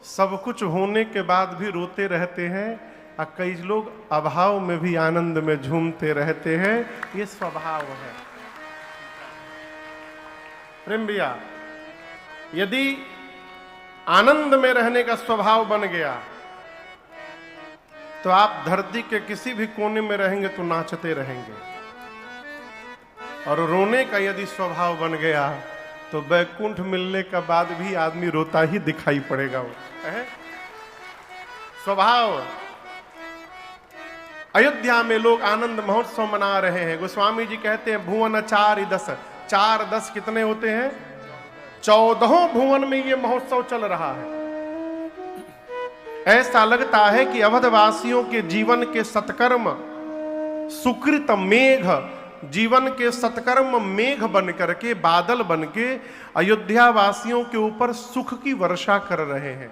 सब कुछ होने के बाद भी रोते रहते हैं और कई लोग अभाव में भी आनंद में झूमते रहते हैं। ये स्वभाव है। प्रेम भैया, यदि आनंद में रहने का स्वभाव बन गया तो आप धरती के किसी भी कोने में रहेंगे तो नाचते रहेंगे, और रोने का यदि स्वभाव बन गया तो बैकुंठ मिलने के बाद भी आदमी रोता ही दिखाई पड़ेगा। वो है स्वभाव। अयोध्या में लोग आनंद महोत्सव मना रहे हैं। गोस्वामी जी कहते हैं भुवन 4 10 कितने होते हैं? 14 भुवन में ये महोत्सव चल रहा है। ऐसा लगता है कि अवधवासियों के जीवन के सत्कर्म सुकृत मेघ, जीवन के सत्कर्म मेघ बन करके, बादल बन के अयोध्या वासियों के ऊपर सुख की वर्षा कर रहे हैं।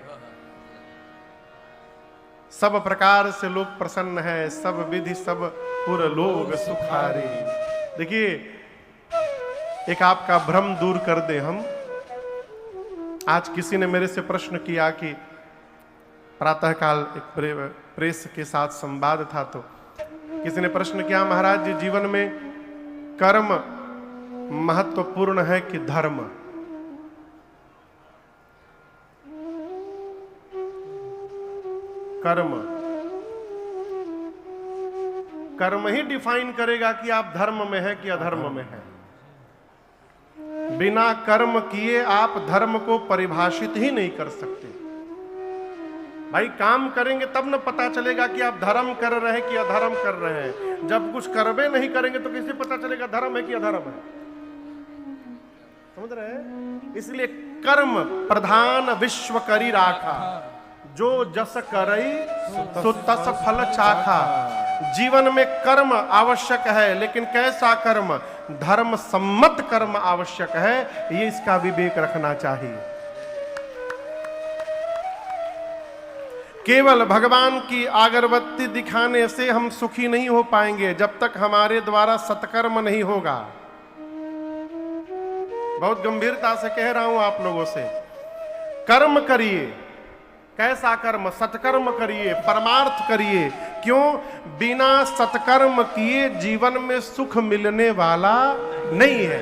सब प्रकार से लोग प्रसन्न है, सब विधि सब पुर लोग सुखारे। देखिए, एक आपका भ्रम दूर कर दे हम। आज किसी ने मेरे से प्रश्न किया कि प्रातःकाल एक प्रेस के साथ संवाद था, तो किसी ने प्रश्न किया, महाराज जी जीवन में कर्म महत्वपूर्ण है कि धर्म? कर्म ही डिफाइन करेगा कि आप धर्म में है कि अधर्म में है। बिना कर्म किए आप धर्म को परिभाषित ही नहीं कर सकते। भाई काम करेंगे तब न पता चलेगा कि आप धर्म कर रहे हैं कि अधर्म कर रहे हैं। जब कुछ करबे नहीं करेंगे तो कैसे पता चलेगा धर्म है कि अधर्म है? समझ रहे हैं? इसलिए कर्म प्रधान विश्व करी राखा, जो जस करई सो तस फल चाखा। जीवन में कर्म आवश्यक है, लेकिन कैसा कर्म? धर्म सम्मत कर्म आवश्यक है। ये इसका विवेक रखना चाहिए। केवल भगवान की अगरबत्ती दिखाने से हम सुखी नहीं हो पाएंगे जब तक हमारे द्वारा सत्कर्म नहीं होगा। बहुत गंभीरता से कह रहा हूं आप लोगों से, कर्म करिए। कैसा कर्म? सत्कर्म करिए, परमार्थ करिए। क्यों? बिना सत्कर्म किए जीवन में सुख मिलने वाला नहीं है।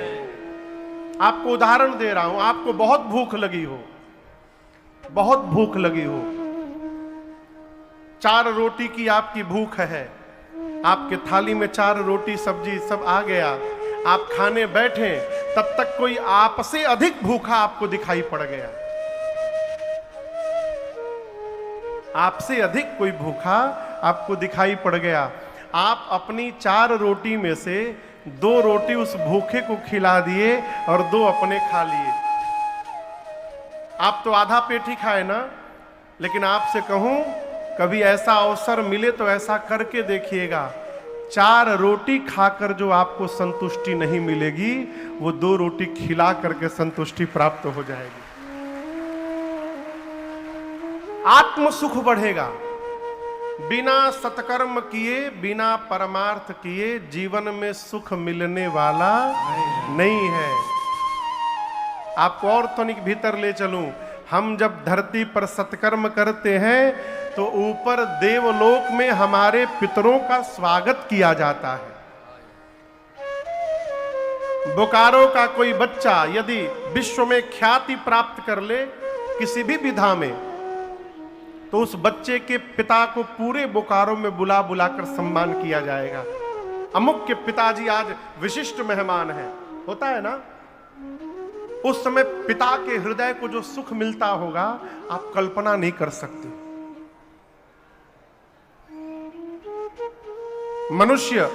आपको उदाहरण दे रहा हूं। आपको बहुत भूख लगी हो, बहुत भूख लगी हो, 4 रोटी की आपकी भूख है, आपके थाली में 4 रोटी सब्जी सब आ गया, आप खाने बैठे, तब तक कोई आपसे अधिक भूखा आपको दिखाई पड़ गया। आपसे अधिक कोई भूखा आपको दिखाई पड़ गया। आप अपनी 4 रोटी में से 2 रोटी उस भूखे को खिला दिए और 2 अपने खा लिए। आप तो आधा पेट ही खाए ना। लेकिन आपसे कहूं, कभी ऐसा अवसर मिले तो ऐसा करके देखिएगा, 4 रोटी खाकर जो आपको संतुष्टि नहीं मिलेगी, वो 2 रोटी खिला करके संतुष्टि प्राप्त हो जाएगी। आत्म सुख बढ़ेगा। बिना सत्कर्म किए, बिना परमार्थ किए जीवन में सुख मिलने वाला नहीं है। आपको और तनिक भीतर ले चलूं। हम जब धरती पर सत्कर्म करते हैं तो ऊपर देवलोक में हमारे पितरों का स्वागत किया जाता है। बोकारो का कोई बच्चा यदि विश्व में ख्याति प्राप्त कर ले किसी भी विधा में, तो उस बच्चे के पिता को पूरे बोकारो में बुला बुलाकर सम्मान किया जाएगा। अमुक के पिताजी आज विशिष्ट मेहमान हैं, होता है ना। उस समय पिता के हृदय को जो सुख मिलता होगा आप कल्पना नहीं कर सकते। मनुष्य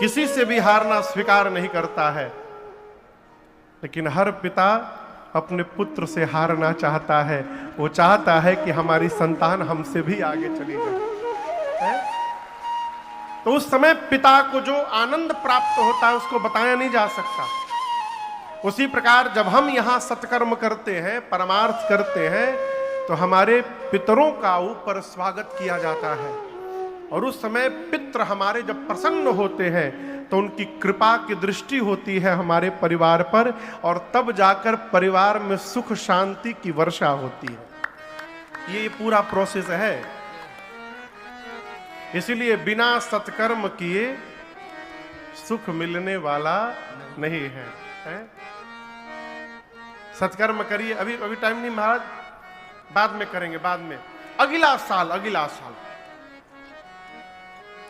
किसी से भी हारना स्वीकार नहीं करता है, लेकिन हर पिता अपने पुत्र से हारना चाहता है। वो चाहता है कि हमारी संतान हमसे भी आगे चली जाए। तो उस समय पिता को जो आनंद प्राप्त होता है उसको बताया नहीं जा सकता। उसी प्रकार जब हम यहां सत्कर्म करते हैं, परमार्थ करते हैं, तो हमारे पितरों का ऊपर स्वागत किया जाता है। और उस समय पितृ हमारे जब प्रसन्न होते हैं तो उनकी कृपा की दृष्टि होती है हमारे परिवार पर, और तब जाकर परिवार में सुख शांति की वर्षा होती है। ये पूरा प्रोसेस है। इसलिए बिना सत्कर्म किए सुख मिलने वाला नहीं है, सत्कर्म करिए। अभी अभी टाइम नहीं महाराज, बाद में करेंगे, बाद में। अगला साल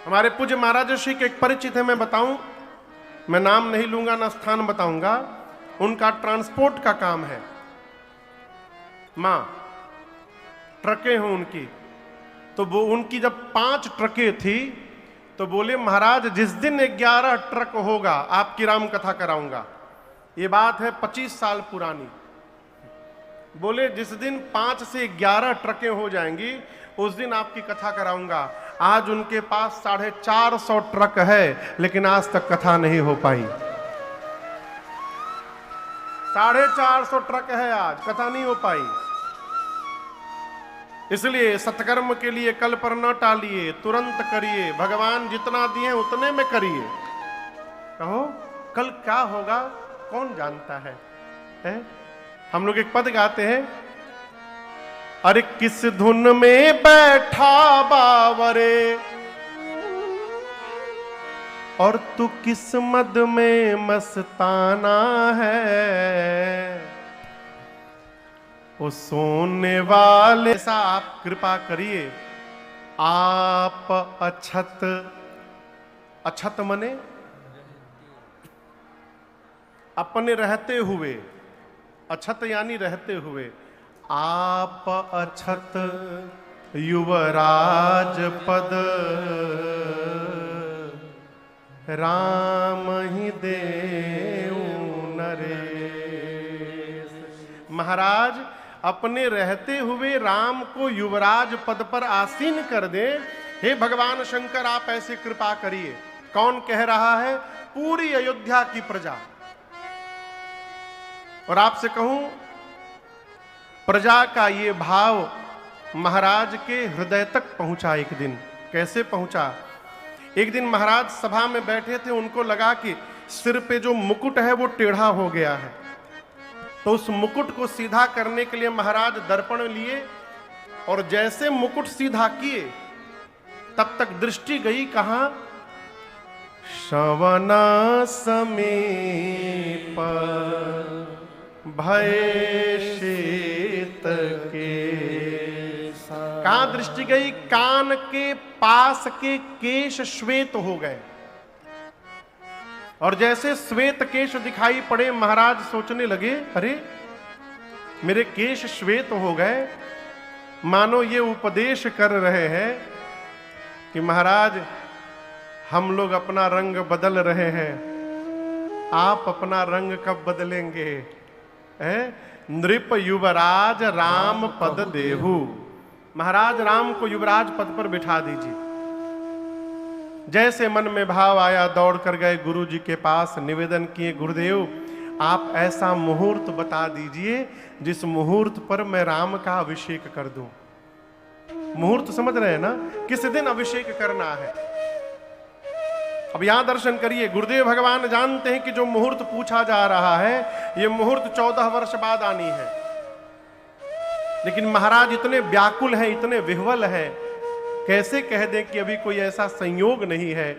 हमारे पूज्य महाराज श्री के एक परिचित है, मैं बताऊं, मैं नाम नहीं लूंगा ना स्थान बताऊंगा। उनका ट्रांसपोर्ट का काम है, मां ट्रकें हों उनकी। तो वो उनकी जब 5 ट्रकें थी तो बोले महाराज जिस दिन 11 ट्रक होगा आपकी राम कथा कराऊंगा। ये बात है 25 साल पुरानी। बोले जिस दिन 5 से 11 ट्रकें हो जाएंगी उस दिन आपकी कथा कराऊंगा। आज उनके पास 450 ट्रक है लेकिन आज तक कथा नहीं हो पाई। 450 ट्रक है, आज कथा नहीं हो पाई। इसलिए सत्कर्म के लिए कल पर न टालिए, तुरंत करिए। भगवान जितना दिए उतने में करिए। कहो कल क्या होगा कौन जानता है? हम लोग एक पद गाते हैं, अरे किस धुन में बैठा बावरे और तू किस मद में मस्ताना है। वो सोने वाले सा आप कृपा करिए। आप अछत मने अपने रहते हुए, अछत यानी रहते हुए, आप अछत युवराज पद राम ही देऊ नरेश। महाराज अपने रहते हुए राम को युवराज पद पर आसीन कर दे। हे भगवान शंकर आप ऐसे कृपा करिए। कौन कह रहा है? पूरी अयोध्या की प्रजा। और आपसे कहूं, प्रजा का ये भाव महाराज के हृदय तक पहुंचा। एक दिन कैसे पहुंचा? एक दिन महाराज सभा में बैठे थे, उनको लगा कि सिर पे जो मुकुट है वो टेढ़ा हो गया है। तो उस मुकुट को सीधा करने के लिए महाराज दर्पण लिए और जैसे मुकुट सीधा किए तब तक दृष्टि गई कहां? श्रवण समीप भय शीत के। कहां दृष्टि गई? कान के पास के केश श्वेत हो गए। और जैसे श्वेत केश दिखाई पड़े महाराज सोचने लगे, अरे मेरे केश श्वेत हो गए। मानो ये उपदेश कर रहे हैं कि महाराज हम लोग अपना रंग बदल रहे हैं, आप अपना रंग कब बदलेंगे? नृप युवराज राम पद देहु। महाराज राम को युवराज पद पर बिठा दीजिए। जैसे मन में भाव आया दौड़ कर गए गुरु जी के पास, निवेदन किए, गुरुदेव आप ऐसा मुहूर्त बता दीजिए जिस मुहूर्त पर मैं राम का अभिषेक कर दूं। मुहूर्त समझ रहे हैं ना? किस दिन अभिषेक करना है? अब यहां दर्शन करिए। गुरुदेव भगवान जानते हैं कि जो मुहूर्त पूछा जा रहा है ये मुहूर्त 14 वर्ष बाद आनी है। लेकिन महाराज इतने व्याकुल हैं, इतने विह्वल हैं, कैसे कह दें कि अभी कोई ऐसा संयोग नहीं है।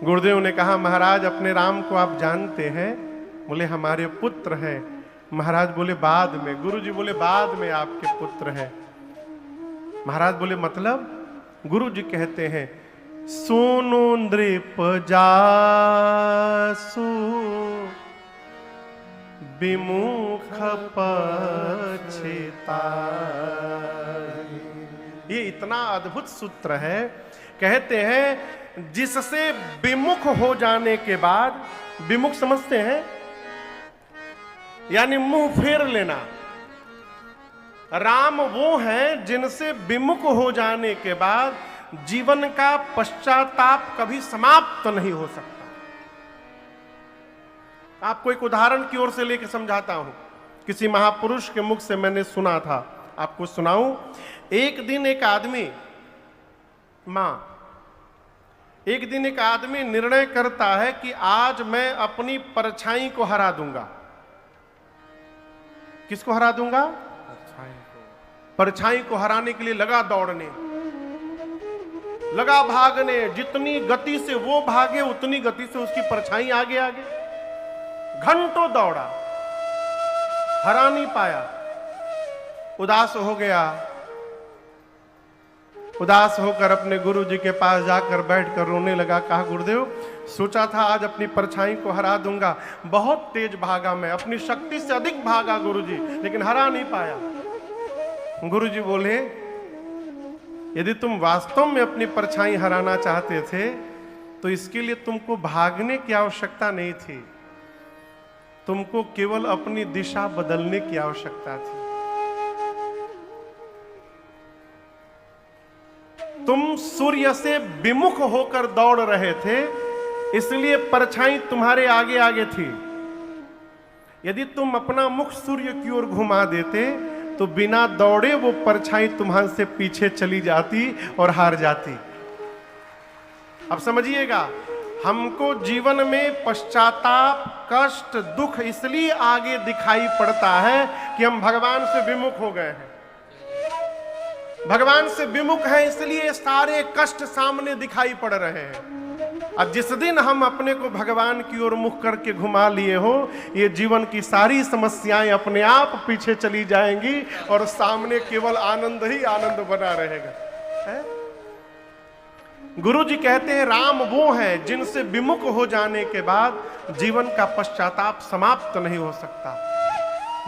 गुरुदेव ने कहा महाराज अपने राम को आप जानते हैं? बोले हमारे पुत्र हैं। महाराज बोले बाद में। गुरु जी बोले बाद में आपके पुत्र हैं। महाराज बोले मतलब? गुरु जी कहते हैं सोनु नृप जासु विमुख पछिता। ये इतना अद्भुत सूत्र है। कहते हैं जिससे विमुख हो जाने के बाद, विमुख समझते हैं यानी मुंह फेर लेना। राम वो हैं जिनसे विमुख हो जाने के बाद जीवन का पश्चाताप कभी समाप्त नहीं हो सकता। आपको एक उदाहरण की ओर से लेकर समझाता हूं। किसी महापुरुष के मुख से मैंने सुना था, आपको सुनाऊं। एक दिन एक आदमी निर्णय करता है कि आज मैं अपनी परछाई को हरा दूंगा। किसको हरा दूंगा? परछाई को हराने के लिए लगा दौड़ने, लगा भागने। जितनी गति से वो भागे उतनी गति से उसकी परछाई आगे आगे। घंटों दौड़ा, हरा नहीं पाया। उदास हो गया। उदास होकर अपने गुरु जी के पास जाकर बैठकर रोने लगा। कहा, गुरुदेव, सोचा था आज अपनी परछाई को हरा दूंगा। बहुत तेज भागा मैं, अपनी शक्ति से अधिक भागा गुरुजी, लेकिन हरा नहीं पाया। गुरुजी बोले, यदि तुम वास्तव में अपनी परछाई हराना चाहते थे तो इसके लिए तुमको भागने की आवश्यकता नहीं थी, तुमको केवल अपनी दिशा बदलने की आवश्यकता थी। तुम सूर्य से विमुख होकर दौड़ रहे थे, इसलिए परछाई तुम्हारे आगे आगे थी। यदि तुम अपना मुख सूर्य की ओर घुमा देते तो बिना दौड़े वो परछाई तुम्हारे से पीछे चली जाती और हार जाती। अब समझिएगा, हमको जीवन में पश्चाताप, कष्ट, दुख इसलिए आगे दिखाई पड़ता है कि हम भगवान से विमुख हो गए हैं। भगवान से विमुख है, इसलिए सारे कष्ट सामने दिखाई पड़ रहे हैं। अब जिस दिन हम अपने को भगवान की ओर मुख करके घुमा लिए हो, ये जीवन की सारी समस्याएं अपने आप पीछे चली जाएंगी और सामने केवल आनंद ही आनंद बना रहेगा। है? गुरु जी कहते हैं, राम वो हैं जिनसे विमुख हो जाने के बाद जीवन का पश्चाताप समाप्त नहीं हो सकता।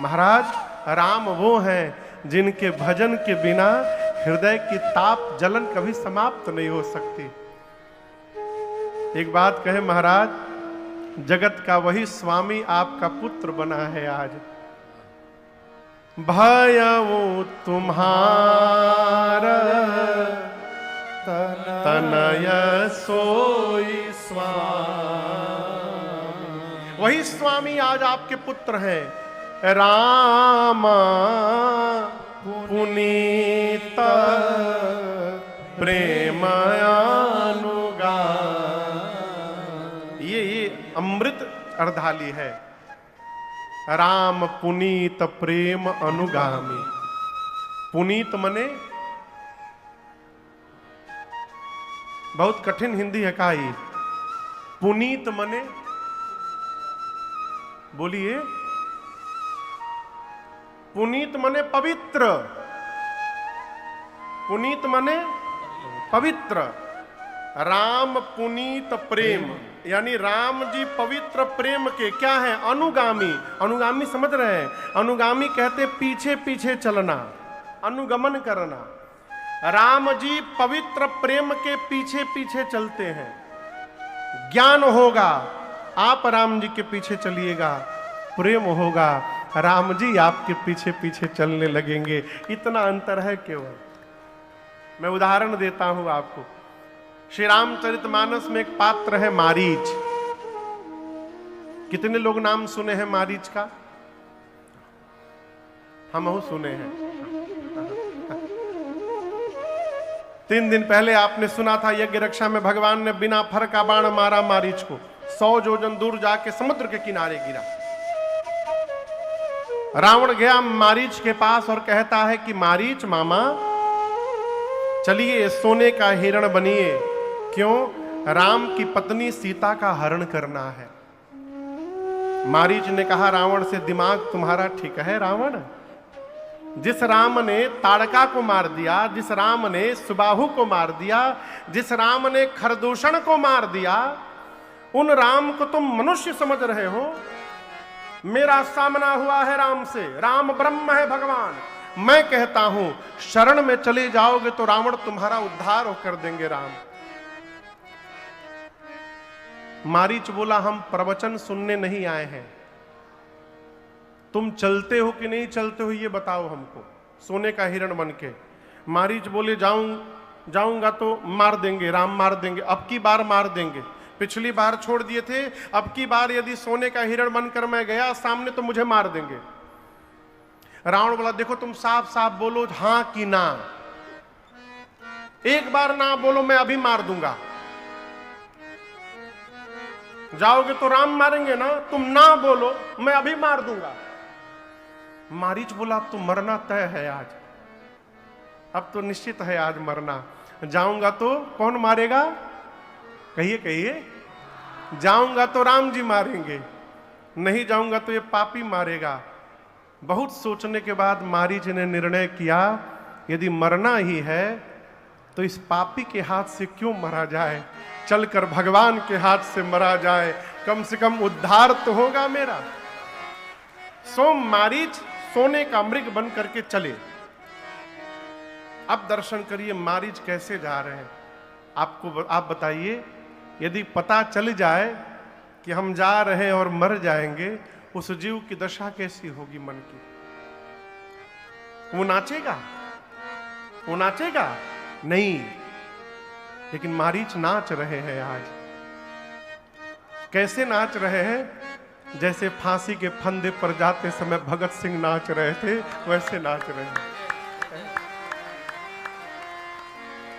महाराज, राम वो हैं जिनके भजन के बिना हृदय की ताप जलन कभी समाप्त नहीं हो सकती। एक बात कहे महाराज, जगत का वही स्वामी आपका पुत्र बना है आज। भयऊ तुम्हारा तनय सोई स्वामी, वही स्वामी आज आपके पुत्र हैं। राम पुनीत प्रेम अनुगा, ये अमृत अर्धाली है। राम पुनीत प्रेम अनुगामी। पुनीत मने बहुत कठिन हिंदी है का ही। पुनीत मने, बोलिए, पुनीत मने पवित्र। पुनीत मने पवित्र। राम पुनीत प्रेम, यानी राम जी पवित्र प्रेम के क्या है? अनुगामी। अनुगामी समझ रहे हैं? अनुगामी कहते पीछे पीछे चलना, अनुगमन करना। राम जी पवित्र प्रेम के पीछे पीछे चलते हैं। ज्ञान होगा, आप राम जी के पीछे चलिएगा, प्रेम होगा, राम जी आपके पीछे पीछे चलने लगेंगे। इतना अंतर है केवल। मैं उदाहरण देता हूं आपको। श्री रामचरितमानस में एक पात्र है मारीच। कितने लोग नाम सुने हैं मारीच का? हम सुने हैं। 3 दिन पहले आपने सुना था यज्ञ रक्षा में भगवान ने बिना फर का बाण मारा मारीच को, 100 योजन दूर जाके समुद्र के किनारे गिरा। रावण गया मारीच के पास और कहता है कि मारीच मामा चलिए सोने का हिरण बनिए। क्यों? राम की पत्नी सीता का हरण करना है। मारीच ने कहा, रावण से दिमाग तुम्हारा ठीक है रावण? जिस राम ने ताड़का को मार दिया, जिस राम ने सुबाहु को मार दिया, जिस राम ने खरदूषण को मार दिया, उन राम को तुम मनुष्य समझ रहे हो? मेरा सामना हुआ है राम से। राम ब्रह्म है भगवान। मैं कहता हूं शरण में चले जाओगे तो रावण तुम्हारा उद्धार कर देंगे। राम मारीच बोला, हम प्रवचन सुनने नहीं आए हैं, तुम चलते हो कि नहीं चलते हो ये बताओ हमको, सोने का हिरण बन के। मारीच बोले, जाऊंगा तो मार देंगे, राम मार देंगे, अब की बार मार देंगे। पिछली बार छोड़ दिए थे, अब की बार यदि सोने का हिरण बनकर मैं गया सामने तो मुझे मार देंगे। रावण बोला, देखो तुम साफ साफ बोलो हां कि ना। एक बार ना बोलो, मैं अभी मार दूंगा। जाओगे तो राम मारेंगे ना, तुम ना बोलो, मैं अभी मार दूंगा। मारीच बोला, अब तो मरना तय है आज। अब तो निश्चित है आज मरना। जाऊंगा तो कौन मारेगा? कहिए कहिए। जाऊंगा तो राम जी मारेंगे, नहीं जाऊंगा तो ये पापी मारेगा। बहुत सोचने के बाद मारीच ने निर्णय किया, यदि मरना ही है तो इस पापी के हाथ से क्यों मरा जाए, चलकर भगवान के हाथ से मरा जाए, कम से कम उद्धार तो होगा मेरा। सो मारीच सोने का मृग बन करके चले। अब दर्शन करिए मारीच कैसे जा रहे हैं। आप बताइए, यदि पता चल जाए कि हम जा रहे हैं और मर जाएंगे, उस जीव की दशा कैसी होगी मन की? वो नाचेगा? वो नाचेगा? नहीं। लेकिन मारीच नाच रहे हैं आज। कैसे नाच रहे हैं? जैसे फांसी के फंदे पर जाते समय भगत सिंह नाच रहे थे, वैसे नाच रहे हैं।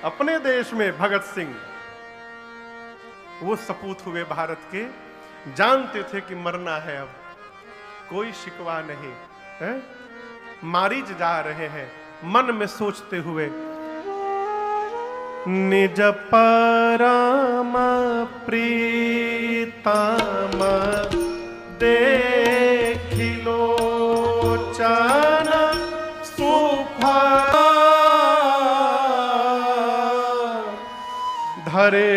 अपने देश में भगत सिंह वो सपूत हुए भारत के, जानते थे कि मरना है, अब कोई शिकवा नहीं है। मारीच जा रहे हैं मन में सोचते हुए, निज परम प्रीतम देखिलो चन सुफा धरे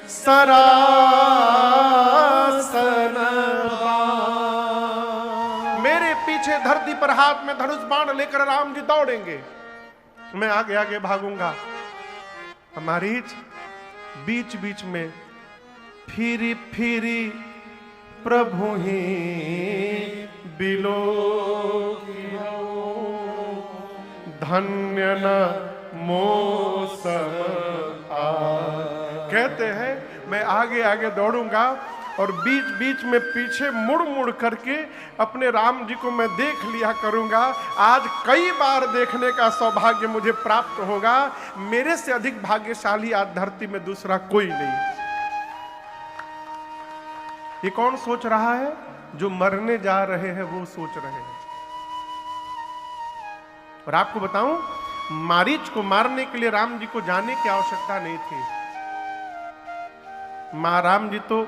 सरासन। मेरे पीछे धरती पर हाथ में धनुष बाण लेकर राम जी दौड़ेंगे, मैं आगे आगे भागूंगा। मारीच बीच बीच में फिरी फिरी प्रभु ही बिलो धन्य न मोसम आ। कहते हैं मैं आगे आगे दौड़ूंगा और बीच बीच में पीछे मुड़ मुड़ करके अपने राम जी को मैं देख लिया करूंगा। आज कई बार देखने का सौभाग्य मुझे प्राप्त होगा। मेरे से अधिक भाग्यशाली आज धरती में दूसरा कोई नहीं। ये कौन सोच रहा है? जो मरने जा रहे हैं वो सोच रहे हैं। और आपको बताऊं, मारीच को मारने के लिए राम जी को जाने की आवश्यकता नहीं थी। राम जी तो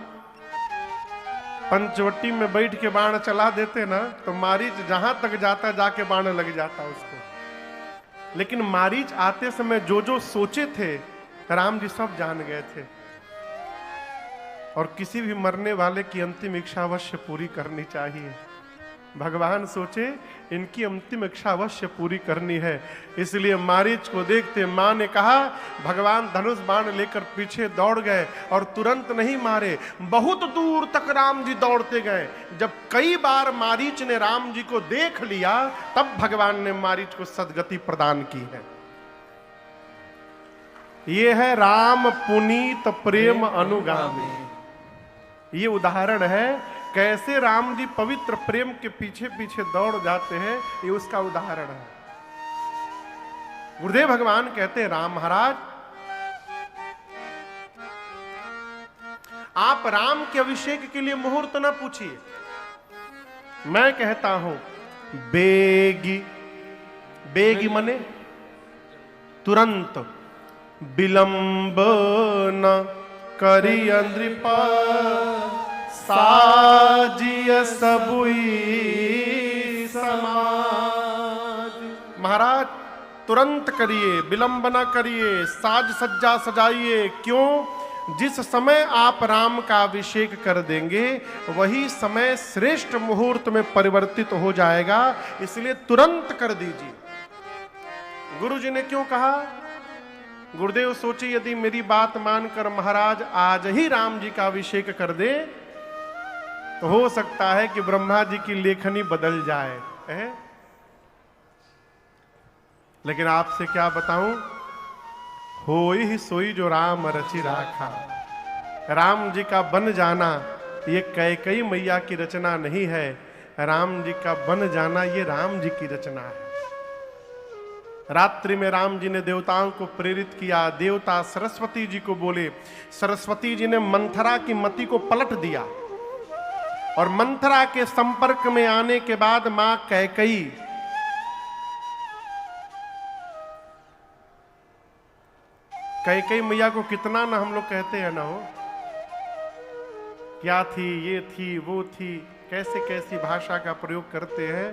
पंचवटी में बैठ के बाण चला देते ना, तो मारीच जहां तक जाता जाके बाण लग जाता उसको। लेकिन मारीच आते समय जो जो सोचे थे राम जी सब जान गए थे। और किसी भी मरने वाले की अंतिम इच्छा अवश्य पूरी करनी चाहिए। भगवान सोचे इनकी अंतिम इच्छा अवश्य पूरी करनी है। इसलिए मारीच को देखते मां ने कहा, भगवान धनुष बाण लेकर पीछे दौड़ गए और तुरंत नहीं मारे, बहुत दूर तक राम जी दौड़ते गए। जब कई बार मारीच ने राम जी को देख लिया, तब भगवान ने मारीच को सद्गति प्रदान की है। ये है राम पुनीत प्रेम अनुगामी। ये उदाहरण है कैसे राम जी पवित्र प्रेम के पीछे पीछे दौड़ जाते हैं, ये उसका उदाहरण है। गुरुदेव भगवान कहते हैं, राम महाराज आप राम के अभिषेक के लिए मुहूर्त ना पूछिए, मैं कहता हूं बेगी। बेगी मने तुरंत, विलंब न करी नृपा साजिय सबुई समाज। महाराज तुरंत करिए, विलंब न करिए, साज सज्जा सजाइए। क्यों? जिस समय आप राम का अभिषेक कर देंगे वही समय श्रेष्ठ मुहूर्त में परिवर्तित हो जाएगा, इसलिए तुरंत कर दीजिए। गुरु जी ने क्यों कहा? गुरुदेव सोचे यदि मेरी बात मानकर महाराज आज ही राम जी का अभिषेक कर दे तो हो सकता है कि ब्रह्मा जी की लेखनी बदल जाए है? लेकिन आपसे क्या बताऊं, होई ही सोई जो राम रचि राखा। राम जी का बन जाना ये कैकेयी मैया की रचना नहीं है, राम जी का बन जाना ये राम जी की रचना है। रात्रि में राम जी ने देवताओं को प्रेरित किया। देवता सरस्वती जी को बोले, सरस्वती जी ने मंथरा की मति को पलट दिया और मंथरा के संपर्क में आने के बाद मां कैकेयी कैकेयी मैया को कितना ना हम लोग कहते हैं ना, हो क्या थी, ये थी, वो थी, कैसे कैसी भाषा का प्रयोग करते हैं।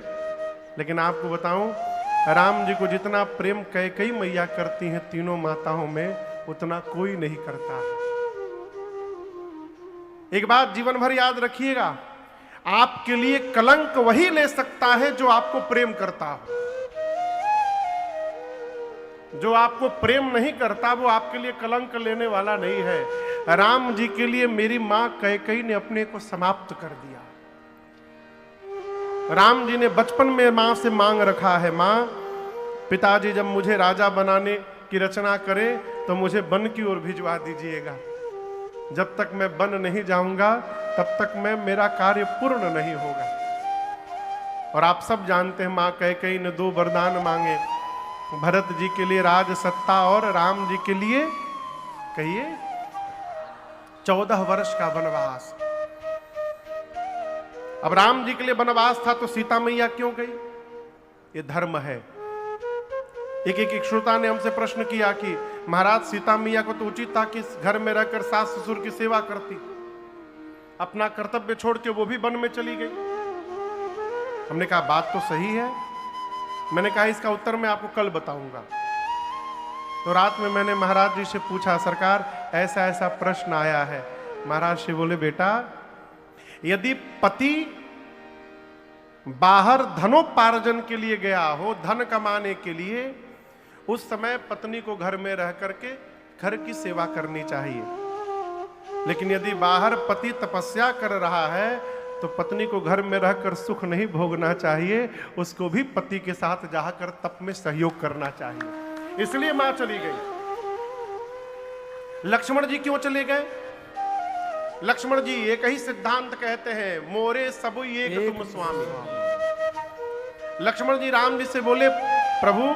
लेकिन आपको बताऊं, राम जी को जितना प्रेम कैकेयी मैया करती हैं तीनों माताओं में, उतना कोई नहीं करता है। एक बात जीवन भर याद रखिएगा, आपके लिए कलंक वही ले सकता है जो आपको प्रेम करता हो। जो आपको प्रेम नहीं करता वो आपके लिए कलंक लेने वाला नहीं है। राम जी के लिए मेरी मां कैकेयी ने अपने को समाप्त कर दिया। राम जी ने बचपन में मां से मांग रखा है, मां पिताजी जब मुझे राजा बनाने की रचना करें तो मुझे वन की ओर भिजवा दीजिएगा। जब तक मैं वन नहीं जाऊंगा तब तक मेरा कार्य पूर्ण नहीं होगा। और आप सब जानते हैं मां कैकेयी ने 2 वरदान मांगे, भरत जी के लिए राज सत्ता और राम जी के लिए कहिए 14 वर्ष का वनवास। अब राम जी के लिए वनवास था तो सीता मैया क्यों गई? ये धर्म है। एक श्रोता ने हमसे प्रश्न किया कि महाराज सीता मैया को तो उचित था कि घर में रहकर सास ससुर की सेवा करती, अपना कर्तव्य छोड़ के वो भी वन में चली गई। हमने कहा बात तो सही है। मैंने कहा इसका उत्तर मैं आपको कल बताऊंगा। तो रात में मैंने महाराज जी से पूछा, सरकार ऐसा ऐसा प्रश्न आया है। महाराज जी बोले, बेटा यदि पति बाहर धनोपार्जन के लिए गया हो, धन कमाने के लिए, उस समय पत्नी को घर में रह करके घर की सेवा करनी चाहिए। लेकिन यदि बाहर पति तपस्या कर रहा है तो पत्नी को घर में रहकर सुख नहीं भोगना चाहिए, उसको भी पति के साथ जाकर तप में सहयोग करना चाहिए। इसलिए मां चली गई। लक्ष्मण जी क्यों चले गए? लक्ष्मण जी एक ही सिद्धांत कहते हैं, मोरे सबु एक तुम स्वामी। लक्ष्मण जी राम जी से बोले, प्रभु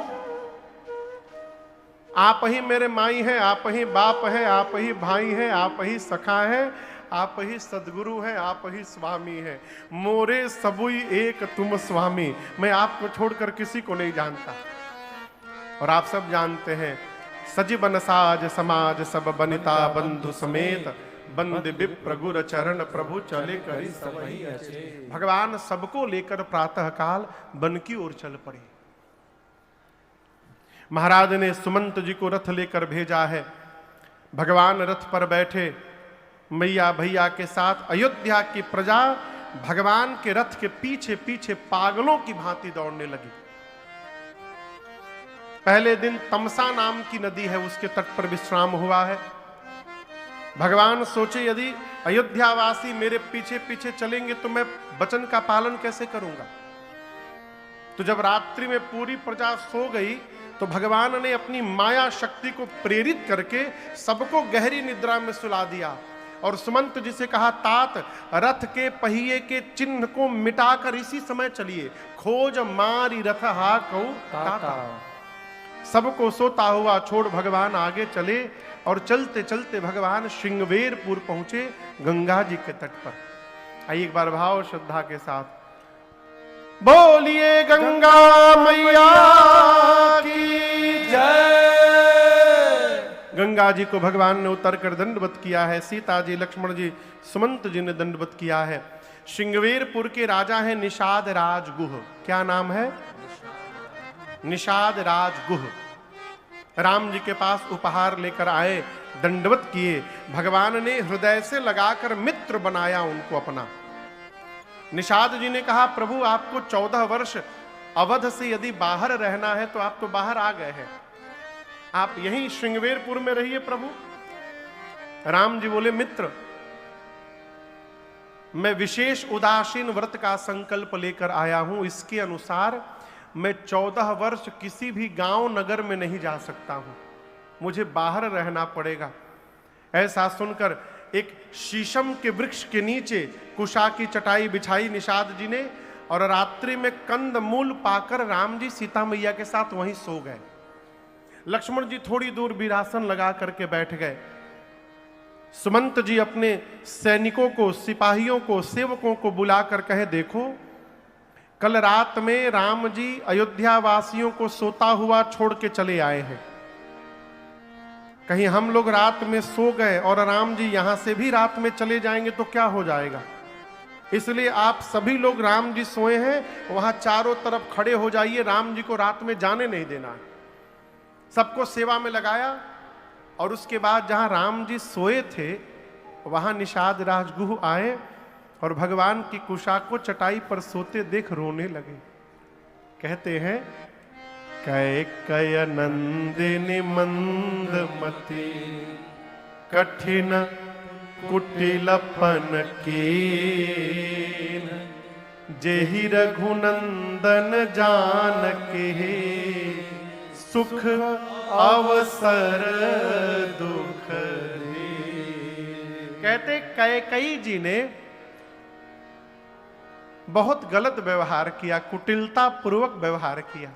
आप ही मेरे माई हैं, आप ही बाप हैं, आप ही भाई हैं, आप ही सखा हैं, आप ही सदगुरु हैं, आप ही स्वामी हैं। मोरे सबुई एक तुम स्वामी। मैं आपको छोड़कर किसी को नहीं जानता। और आप सब जानते हैं, सजीवन साज समाज सब बनिता बंधु समेत, बंद विप्र गुर चरण प्रभु चले करी सबही अच्छे। भगवान सबको लेकर प्रातः काल वन की ओर चल पड़े। महाराज ने सुमंत जी को रथ लेकर भेजा है। भगवान रथ पर बैठे मैया भैया के साथ अयोध्या की प्रजा भगवान के रथ के पीछे पीछे पागलों की भांति दौड़ने लगी। पहले दिन तमसा नाम की नदी है, उसके तट पर विश्राम हुआ है। भगवान सोचे यदि अयोध्यावासी मेरे पीछे पीछे चलेंगे तो मैं वचन का पालन कैसे करूंगा। तो जब रात्रि में पूरी प्रजा सो गई तो भगवान ने अपनी माया शक्ति को प्रेरित करके सबको गहरी निद्रा में सुला दिया और सुमंत जी से कहा, तात रथ के पहिए के चिन्ह को मिटाकर इसी समय चलिए, खोज मारी रथ हा कहू ताता। सबको सोता हुआ छोड़ भगवान आगे चले और चलते चलते भगवान श्रृंगवेरपुर पहुंचे, गंगा जी के तट पर। आइए एक बार भाव श्रद्धा के साथ बोलिए गंगा मैया की जय। गंगा जी को भगवान ने उतर कर दंडवत किया है। सीता जी, लक्ष्मण जी, सुमंत जी ने दंडवत किया है। श्रृंगवेरपुर के राजा है निषाद राज गुह। क्या नाम है? निषाद राज गुह। राम जी के पास उपहार लेकर आए, दंडवत किए। भगवान ने हृदय से लगाकर मित्र बनाया उनको अपना। निषाद जी ने कहा, प्रभु आपको 14 वर्ष अवध से यदि बाहर रहना है तो आप तो बाहर आ गए हैं, आप यहीं श्रृंगवेरपुर में रहिए प्रभु। राम जी बोले, मित्र मैं विशेष उदासीन व्रत का संकल्प लेकर आया हूं, इसके अनुसार मैं 14 वर्ष किसी भी गांव नगर में नहीं जा सकता हूं, मुझे बाहर रहना पड़ेगा। ऐसा सुनकर एक शीशम के वृक्ष के नीचे कुशा की चटाई बिछाई निषाद जी ने और रात्रि में कंद मूल पाकर राम जी सीता मैया के साथ वहीं सो गए। लक्ष्मण जी थोड़ी दूर वीरासन लगा करके बैठ गए। सुमंत जी अपने सैनिकों को, सिपाहियों को, सेवकों को बुलाकर कहे, देखो कल रात में राम जी अयोध्या वासियों को सोता हुआ छोड़ के चले आए हैं। कहीं हम लोग रात में सो गए और राम जी यहां से भी रात में चले जाएंगे तो क्या हो जाएगा। इसलिए आप सभी लोग, राम जी सोए हैं वहां चारों तरफ खड़े हो जाइए, राम जी को रात में जाने नहीं देना है। सबको सेवा में लगाया और उसके बाद जहां राम जी सोए थे वहां निषाद राजगुह आए और भगवान की कुशा को चटाई पर सोते देख रोने लगे। कहते हैं, कैकेयी नंदिनी मंदमती कठिन कुटिलपन कीन, जेहि रघुनंदन जानके सुख अवसर दुख दीन। कहते कैकेयी जी ने बहुत गलत व्यवहार किया, कुटिलता पूर्वक व्यवहार किया।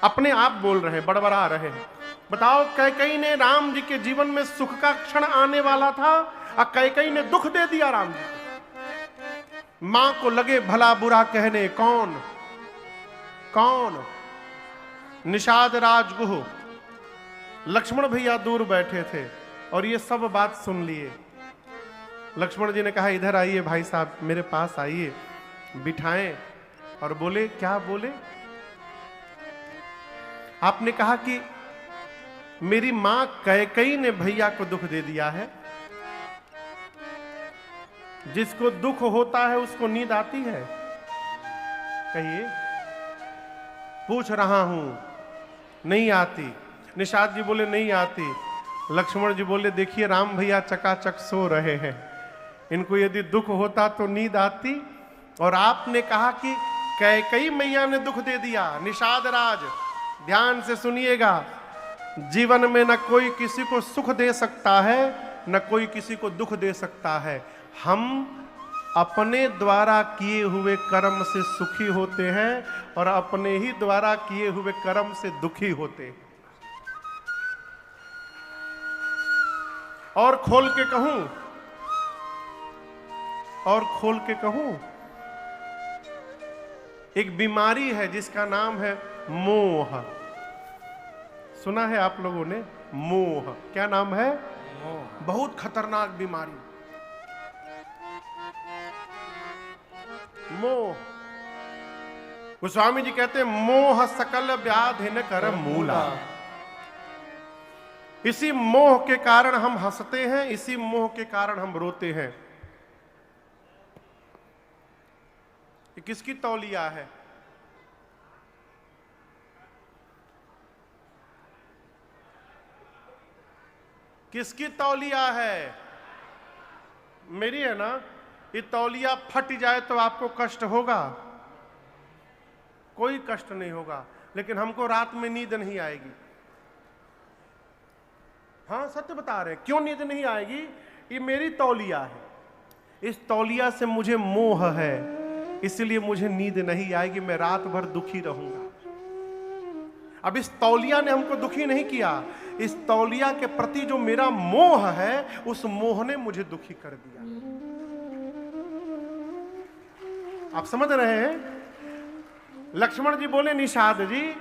अपने आप बोल रहे हैं, बड़बड़ा रहे हैं। बताओ, कैकेयी ने राम जी के जीवन में सुख का क्षण आने वाला था और कैकेयी ने दुख दे दिया राम जी को। मां को लगे भला बुरा कहने, कौन कौन? निषाद राजगुह, लक्ष्मण भैया दूर बैठे थे और ये सब बात सुन लिए। लक्ष्मण जी ने कहा, इधर आइए भाई साहब, मेरे पास आइए, बिठाएं। और बोले, क्या बोले? आपने कहा कि मेरी मां कैकेयी ने भैया को दुख दे दिया है। जिसको दुख होता है उसको नींद आती है? कहिए। पूछ रहा हूं, नहीं आती। निषाद जी बोले, नहीं आती। लक्ष्मण जी बोले, देखिए राम भैया चकाचक सो रहे हैं, इनको यदि दुख होता तो नींद आती। और आपने कहा कि कैकेयी मैया ने दुख दे दिया। निषाद राज, ध्यान से सुनिएगा, जीवन में न कोई किसी को सुख दे सकता है न कोई किसी को दुख दे सकता है। हम अपने द्वारा किए हुए कर्म से सुखी होते हैं और अपने ही द्वारा किए हुए कर्म से दुखी होते हैं। और खोल के कहूं, और खोल के कहूं, एक बीमारी है जिसका नाम है मोह। सुना है आप लोगों ने? मोह। क्या नाम है? मोह। बहुत खतरनाक बीमारी, मोह। गोस्वामी जी कहते हैं, मोह सकल व्याधि न कर मूला। इसी मोह के कारण हम हंसते हैं, इसी मोह के कारण हम रोते हैं। ये किसकी तौलिया है? किसकी तौलिया है? मेरी है ना। ये तौलिया फट जाए तो आपको कष्ट होगा? कोई कष्ट नहीं होगा, लेकिन हमको रात में नींद नहीं आएगी। हाँ, सत्य बता रहे हैं। क्यों नींद नहीं आएगी? ये मेरी तौलिया है, इस तौलिया से मुझे मोह है, इसलिए मुझे नींद नहीं आएगी, मैं रात भर दुखी रहूंगा। अब इस तौलिया ने हमको दुखी नहीं किया, इस तौलिया के प्रति जो मेरा मोह है उस मोह ने मुझे दुखी कर दिया। आप समझ रहे हैं? लक्ष्मण जी बोले, निषाद जी,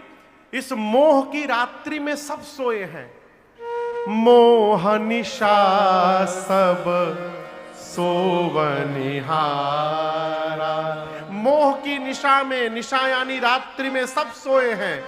इस मोह की रात्रि में सब सोए हैं। मोह निशा सब सोवनिहारा। मोह की निशा में, निशा यानी रात्रि में सब सोए हैं।